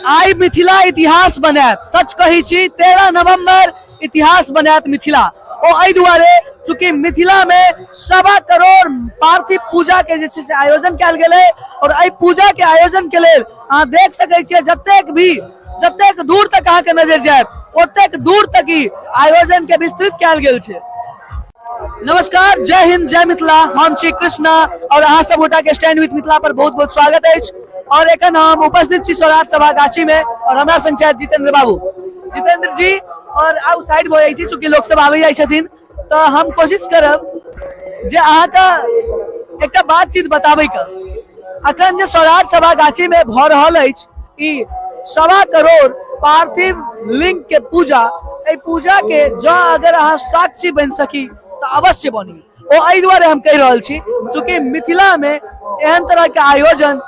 आई मिथिला इतिहास बनात सच कही छी 13 नवंबर इतिहास बनात मिथिला और एहि दुआरे चूंकि मिथिला में 1.25 करोड़ पार्थिव पूजा के जे से आयोजन कयल गेलै और एहि पूजा के आयोजन के लेल अहाँ देख सकै छियै जतेक दूर तक अहाँ के नजर जायत ओतेक दूर तक ही आयोजन के विस्तृत कयल गेल छै। नमस्कार, जय हिंद, जय मिथिला। हम छी कृष्णा और अहाँ सब गोटा के स्टैंड विथ मिथिला पर बहुत बहुत स्वागत है। और एखन हम उपस्थित छी सौराठ सभा गाछी में और हमरा संग छथि जितेंद्र बाबू। जितेंद्र जी और आउ साइड भ जाइ छी चूंकि लोक सब आबै जाइ छथिन तो हम कोशिश करब जे अहाँ का एकटा बातचीत बताबै के। अखन जे सौराठ सभा गाछी में भ रहल अछि ई 1.25 करोड़ पार्थिव लिंग के पूजा, ए पूजा के जो अगर अहाँ साक्षी बन सकी तो अवश्य बनी। ओ एहि दुआरे हम कहि रहल छी चूंकि मिथिला में एहन तरह के आयोजन,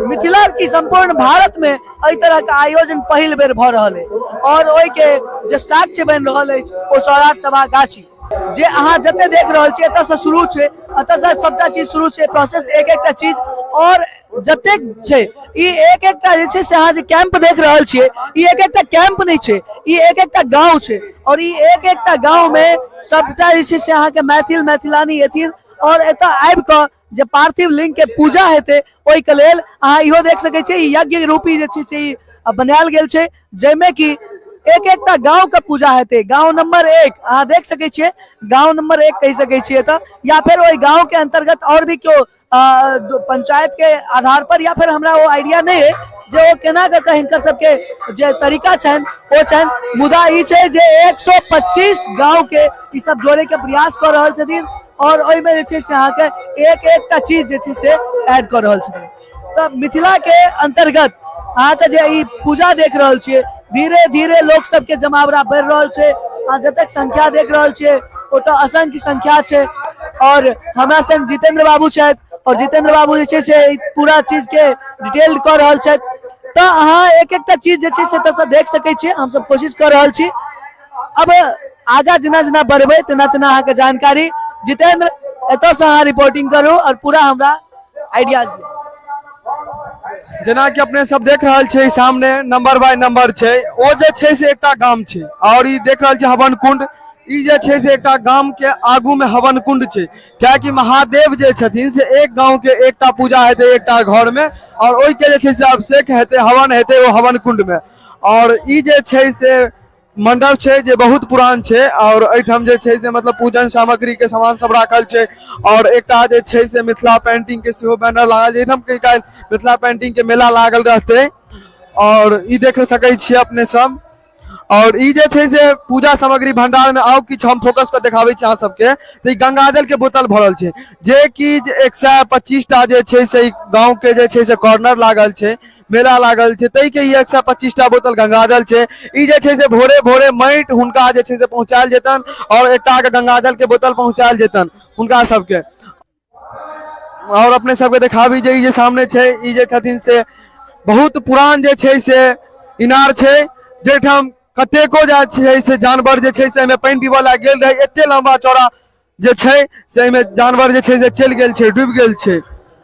मिथिला की संपूर्ण भारत में एहि तरह के आयोजन पहिल बेर भ रहल है और ओहि के जे साक्ष्य बन रहल है ओ सौराठ सभा गाछी जे अहाँ जते देख रहल छी एतऽ से शुरू छै, एतऽ से सबटा चीज शुरू छै, प्रोसेस एक एकटा चीज और जतेक छै ई एक एकटा जे छै से अहाँ जे कैंप देख रहल छियै ई एक एकटा कैंप नहीं छै, ई एक एकटा गांव छै और ई एक एकटा गांव में सबटा जे छै से अहाँ के मैथिल मैथिलानी एथिन और एतऽ आबि कऽ जे पार्थिव लिंग के पूजा हेतै ओहि के लेल अहाँ इहो देख सकै छियै यज्ञ रूपी जे छै से ई बनायल गेल छै जाहिमे कि एक एकटा गांव के पूजा हेतै। गांव नंबर 1 अहाँ देख सकै छियै, गांव नंबर 1 कहि सकै छियै एतऽ, या फिर ओहि गांव के अंतर्गत और भी केओ पंचायत के आधार पर, या फिर हमरा वो आइडिया नहीं है जे वो केना कऽ हिनकर सबके जे तरीका छनि ओ छनि, मुदा ई छै जे 125 गांव के ई सब जोड़े के प्रयास कर रहल छथिन और ओहिमे जे छै से अहाँके एक एकटा चीज जे छै से ऐड कर रहल छथिन। तऽ मिथिला के अंतर्गत अहाँके जे ई पूजा देख रहल छियै धीरे धीरे लोग सबके जमावड़ा बढ़ रहल छै। अहाँ जतेक संख्या देख रहल छियै ओतऽ असंख्य संख्या छै और हमरा संग जितेंद्र बाबू छथि और जितेंद्र बाबू जे छै से पूरा चीज के डिटेल कर रहल छथि। तऽ अहाँ एक एकटा चीज जे छै से एतऽ से देख सकै छियै, हम सब कोशिश कर रहल छी। अब आगा जेना जेना बढ़बै तेना तेना अहाँके जानकारी। जितेंद्र एतऽ से अहाँ रिपोर्टिंग करू और पूरा हमरा आइडियाज दियौ। जेना कि अपने सब देख रहल छै सामने नंबर बाय नंबर छै, ओ जे छै से एकटा गाम छै और ई देख रहल छै हवन कुंड, ई जे छै से एकटा गाम के आगू में हवन कुंड छै। क्या कि महादेव जे छथिन से एक गांव के एकटा पूजा हेतै एकटा घर में और ओहि के जे छै से अभिषेक हेतै, हवन हेतै वो हवन कुंड में। और ई जे छै से मंडप छै जे बहुत पुरान छै और एहिठाम जे छै से मतलब पूजन सामग्री के सामान सब राखल छै और एकटा जे छै से मिथिला पेंटिंग के सेहो बैनर लागल छै। एहिठाम के काल्हि मिथिला पेंटिंग के मेला लागल रहतै और ई देख सकै छियै अपने सब। और ई जे छै से पूजा सामग्री भंडार में आओ किछु हम फोकस कर दिखाबै छी अहाँ सबके। तो गंगाजल के बोतल भरल छै जे कि 125 टा जे छै से गांव के जे छै से कॉर्नर लागल छै, मेला लागल छै, तै के 125 टा बोतल गंगाजल छै। ई जे छै से भोरे भोरे माटि हुनका जे छै से पहुंचायल जेतन और एकटा के गंगाजल के बोतल पहुंचायल जेतन हुनका सबके। और अपने सबके दिखाबी जे ई जे सामने छै ई जे छथिन से बहुत पुरान जे छै से इनार छै जेठाम कतेको जे छै से जानवर जे छै से एहिमे पानि पीबऽ लए गेल रहे, एते लंबा चौड़ा जे छै से एहिमे जानवर जे छै से चलि गेल छै, डूबि गेल छै।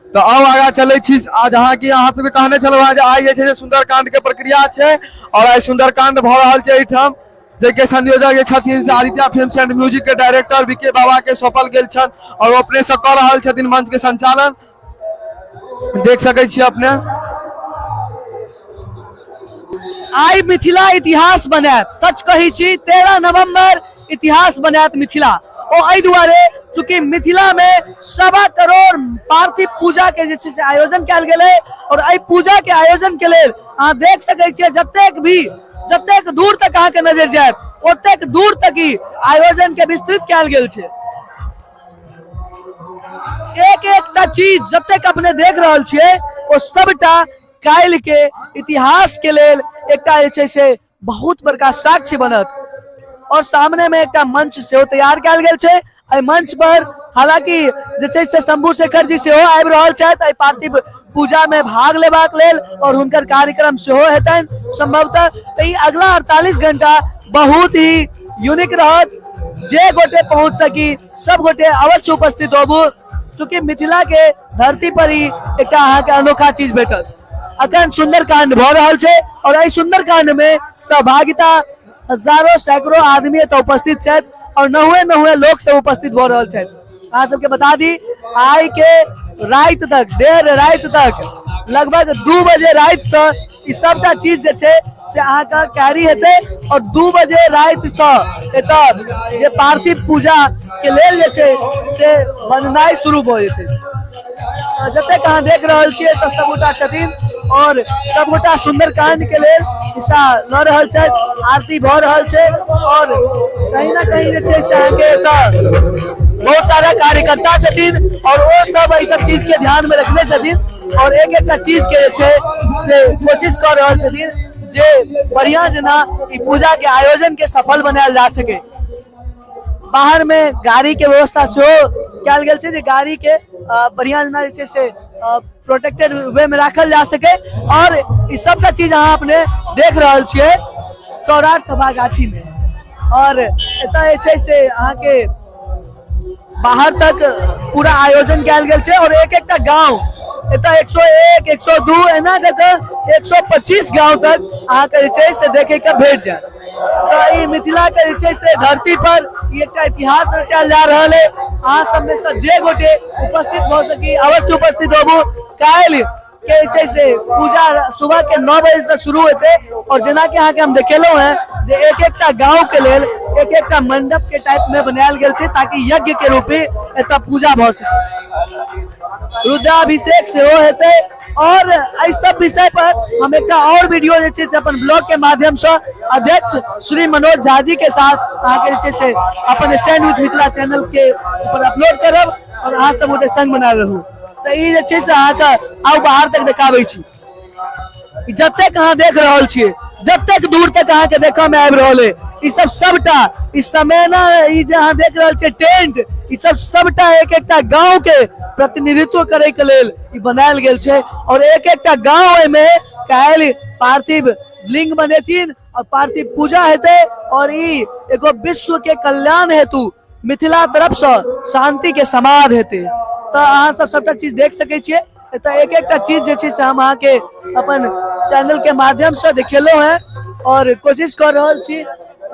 तो अब आगा चले छी आज अहाँ की अहाँ सबके कहने छलहुँ जे आइ जे छै से सुंदरकांड के प्रक्रिया छै और आइ सुंदरकांड भऽ रहल छै एहिठाम, जेके संयोजक जे छथिन से आदित्य फिल्म्स एंड म्यूजिक के डायरेक्टर बीके बाबा के सौंपल गेल छनि और अपने से कऽ रहल छथिन मंच के संचालन, देख सकै छियै अपने। आई मिथिला इतिहास बनात सच कही छी 13 नवंबर इतिहास बनात मिथिला और एहि दुआरे चूंकि मिथिला में 1.25 करोड़ पार्थिव पूजा के जे छै से आयोजन कयल गेलै और एहि पूजा के आयोजन के लेल अहाँ देख सकै छियै जतेक दूर तक अहाँ के नजर जायत ओतेक दूर तक ही आयोजन के विस्तृत कयल गेल छै। एक एकटा चीज जतेक अपने देख रहल छियै ओ सबटा काल्हि के इतिहास के लेल एकटा जे छै से बहुत बड़का साक्ष्य बनत। और सामने में एकटा मंच सेहो तैयार कयल गेल छै। एहि मंच पर हालांकि जे छै से शंभू शेखर जी सेहो आबि रहल छथि एहि पार्थिव पूजा में भाग लेबाक लेल और हुनकर कार्यक्रम सेहो हेतनि संभवतः। तऽ ई अगला 48 घंटा बहुत ही यूनिक रहत। जे गोटे पहुंच सकी सब गोटे अवश्य उपस्थित होबू चूंकि मिथिला के धरती पर ही एकटा अहाँ के अनोखा चीज भेटत। अखन सुंदरकांड भ रहल छै और एहि सुंदरकांड में सहभागिता हजारों सैकड़ों आदमी एतऽ उपस्थित छथि और नहुए लोग सब उपस्थित भ रहल छथि। अहाँ सबके बता दी आइ के रात तक देर रात तक लगभग 2 बजे रात से ई सबटा चीज जे छै से अहाँके कैरी हेतै और 2 बजे रात से एतऽ जे पार्थिव पूजा के लेल जे छै से बननाइ शुरू भ जेतै। जतेक अहाँ देख रहल छियै तऽ सबगोटा छथिन और सबगोटा सुंदरकांड के लेल हिस्सा लऽ रहल छथि, आरती भऽ रहल छै और कहीं ना कहीं जे छै से अहाँके एतऽ बहुत सारा कार्यकर्ता छथिन और वो सब एहि सब चीज के ध्यान में रखने छथिन और एक एक चीज के जे छै से कोशिश कर रहल छथिन जे बढ़िया जना ई पूजा के आयोजन के सफल बनायल जा सके। बाहर में गाड़ी के व्यवस्था सेहो कयल गेल छै जे गाड़ी के बढ़िया जना जे छै से प्रोटेक्टेड वे में राखल जा सके और ई सबटा चीज अहाँ अपने देख रहल छियै सौराठ सभागाछी में और एतऽ जे छै से अहाँके बाहर तक पूरा आयोजन कयल गेल छै और एक एकटा गांव एतऽ 101 102 एना कऽ 125 गांव तक अहाँके जे छै से देखे के भेट जायत। तऽ ई मिथिला के जे छै से धरती पर ई एकटा इतिहास रचायल जा रहल है। अहाँ सब में से जे गोटे उपस्थित भ सकी अवश्य उपस्थित होबू। काल्हि के जे छै से पूजा सुबह के 9 बजे से शुरू हेतै और जेना कि अहाँके हम देखेलहुँ हैं जे एक एकटा गांव के लेल एक एकटा मंडप के टाइप में बनायल गेल छै ताकि यज्ञ के रूपे एतऽ पूजा भ सके। रुद्राभिषेक सेहो हेतै और एहि सब विषय पर हम एकटा और वीडियो जे छै से अपन ब्लॉग के माध्यम से अध्यक्ष श्री मनोज झा जी के साथ अहाँके जे छै से अपन स्टैंड विथ मिथिला चैनल के ऊपर अपलोड करब और अहाँ सब गोटे संग बना रहू। तऽ ई जे छै से अहाँके आउ बाहर तक देखाबै छी। जतेक अहाँ देख रहल छियै जतेक दूर तक अहाँके देखऽ में आबि रहल है ई सब सबटा इस समय ना ई जे अहाँ देख रहल छियै टेंट ई सब सबटा एक एकटा गांव के प्रतिनिधित्व करे के लेल ई बनायल गेल छै और एक एकटा गांव में काल्हि पार्थिव लिंग बनेथिन और पार्थिव पूजा हेतै और ई एगो विश्व के कल्याण हेतु मिथिला तरफ से शांति के समाध हेतै। तऽ अहाँ सब सबटा चीज देख सकै छियै एतऽ एक एकटा चीज जे छै से हम अहाँके अपन चैनल के माध्यम से देखेलहुँ हैं और कोशिश कर रहल छी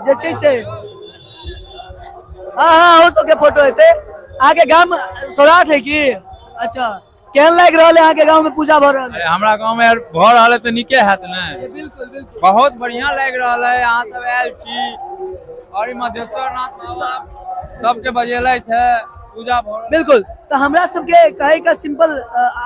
जे छै से हाँ हो सके फोटो हेतै। अहाँके गाँव सौराठ है की? अच्छा केहन लागि रहल है अहाँके गाँव में पूजा भऽ रहल है? हमरा गाँव में भऽ रहल है तऽ नीके हैत ने। बिल्कुल बिल्कुल बहुत बढ़िया लागि रहल है। अहाँ सब आयल छी और मधेश्वर नाथ बाबा सबके बजेलथि है पूजा भऽ रहल। बिल्कुल तऽ हमरा सबके कहे का सिंपल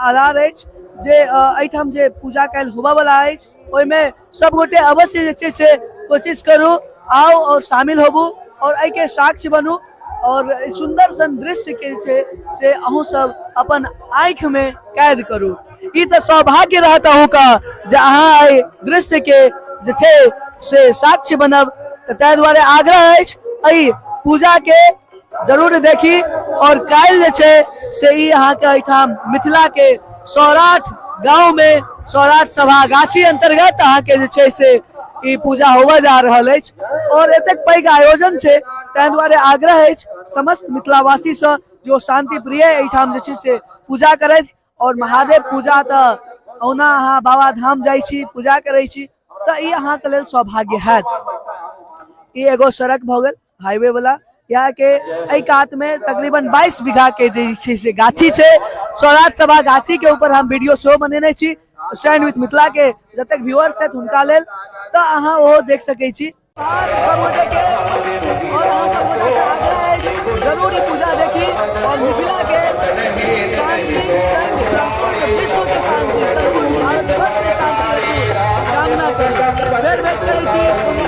आधार अछि जे एहिठाम जे पूजा काल्हि होबऽ वाला अछि ओहिमे सब गोटे अवश्य जे छै से कोशिश करू आओ और शामिल होबू और एहि के साक्षी बनू और सुंदर सन दृश्य के छै से अहूँ सब अपन आँखि में कैद करू। ई तऽ सौभाग्य रहत अहूँ का जे अहाँ एहि दृश्य के जे छै से साक्षी बनब। तऽ ताहि दुआरे आग्रह अछि एहि पूजा के जरूर देखी और काल्हि जे छै से ई अहाँके एहिठाम मिथिला के सौराठ गांव में सौराठ सभागाछी अंतर्गत अहाँके जे छै से ई पूजा होबऽ जा रहल अछि और एतेक पैघ आयोजन छै ताहि दुआरे आग्रह अछि समस्त मिथिलावासी से जो शांति प्रिय एहिठाम जे छै से पूजा करथि और महादेव पूजा तऽ ओना अहाँ बाबा धाम जाइ छी पूजा करै छी तऽ ई अहाँके लेल सौभाग्य हैत। ई एगो सड़क भऽ गेल हाईवे वाला यहाँ के एहि कात में तकरीबन 22 बीघा के जे छै से गाछी छै सौराठ सभा गाछी के ऊपर हम वीडियो सेहो बनेने छी स्टैंड विथ मिथिला के जतेक व्यूअर्स छथि हुनका लेल तऽ अहाँ ओहो देख सकै छी। सब गोटे के और अहाँ सब गोटे के आग्रह अछि जरूर ई पूजा देखी और मिथिला के शांति संग संपूर्ण विश्व के शांति संपूर्ण भारतवर्ष के शांति हेतु कामना करी। फेर भेट करै छी।